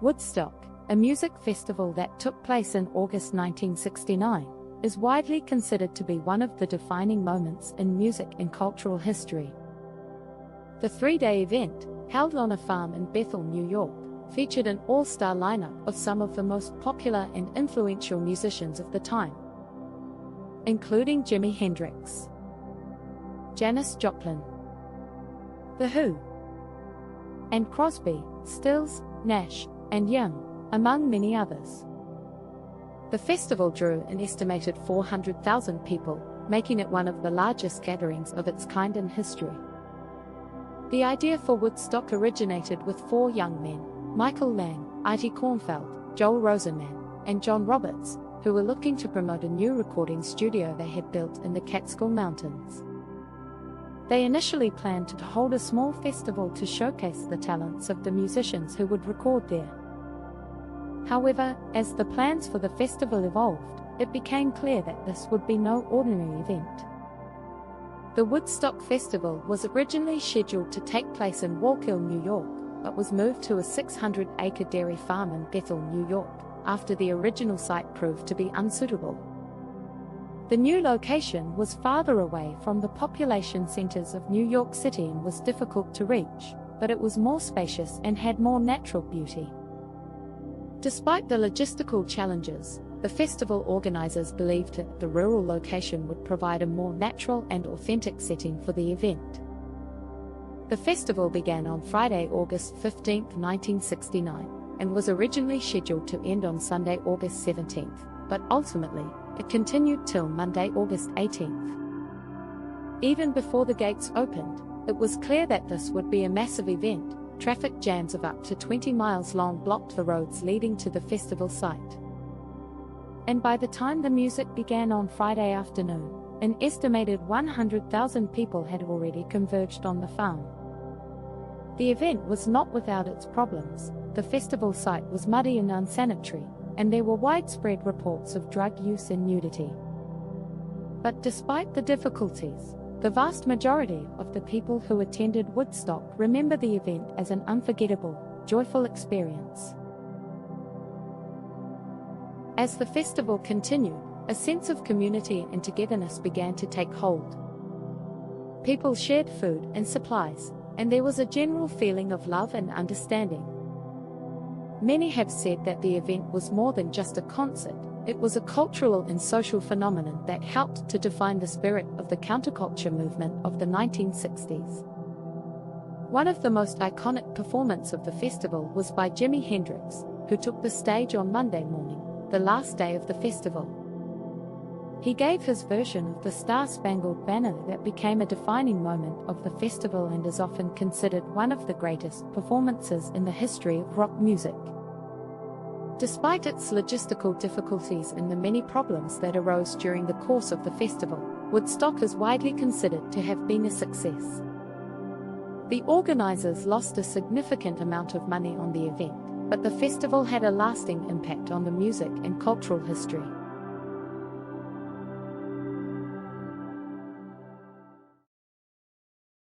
Woodstock, a music festival that took place in August 1969, is widely considered to be one of the defining moments in music and cultural history. The three-day event, held on a farm in Bethel, New York, featured an all-star lineup of some of the most popular and influential musicians of the time, including Jimi Hendrix, Janis Joplin, The Who, and Crosby, Stills, Nash, and Young, among many others. The festival drew an estimated 400,000 people, making it one of the largest gatherings of its kind in history. The idea for Woodstock originated with four young men, Michael Lang, Ity Kornfeld, Joel Rosenman, and John Roberts, who were looking to promote a new recording studio they had built in the Catskill Mountains. They initially planned to hold a small festival to showcase the talents of the musicians who would record there. However, as the plans for the festival evolved, it became clear that this would be no ordinary event. The Woodstock Festival was originally scheduled to take place in Wallkill, New York, but was moved to a 600-acre dairy farm in Bethel, New York, after the original site proved to be unsuitable. The new location was farther away from the population centers of New York City and was difficult to reach, but it was more spacious and had more natural beauty. Despite the logistical challenges, the festival organizers believed that the rural location would provide a more natural and authentic setting for the event. The festival began on Friday, August 15, 1969, and was originally scheduled to end on Sunday, August 17, but ultimately, it continued till Monday, August 18. Even before the gates opened, it was clear that this would be a massive event. Traffic jams of up to 20 miles long blocked the roads leading to the festival site. And by the time the music began on Friday afternoon, an estimated 100,000 people had already converged on the farm. The event was not without its problems. The festival site was muddy and unsanitary, and there were widespread reports of drug use and nudity. But despite the difficulties, the vast majority of the people who attended Woodstock remember the event as an unforgettable, joyful experience. As the festival continued, a sense of community and togetherness began to take hold. People shared food and supplies, and there was a general feeling of love and understanding. Many have said that the event was more than just a concert. It was a cultural and social phenomenon that helped to define the spirit of the counterculture movement of the 1960s. One of the most iconic performances of the festival was by Jimi Hendrix, who took the stage on Monday morning, the last day of the festival. He gave his version of the Star-Spangled Banner that became a defining moment of the festival and is often considered one of the greatest performances in the history of rock music. Despite its logistical difficulties and the many problems that arose during the course of the festival, Woodstock is widely considered to have been a success. The organizers lost a significant amount of money on the event, but the festival had a lasting impact on the music and cultural history.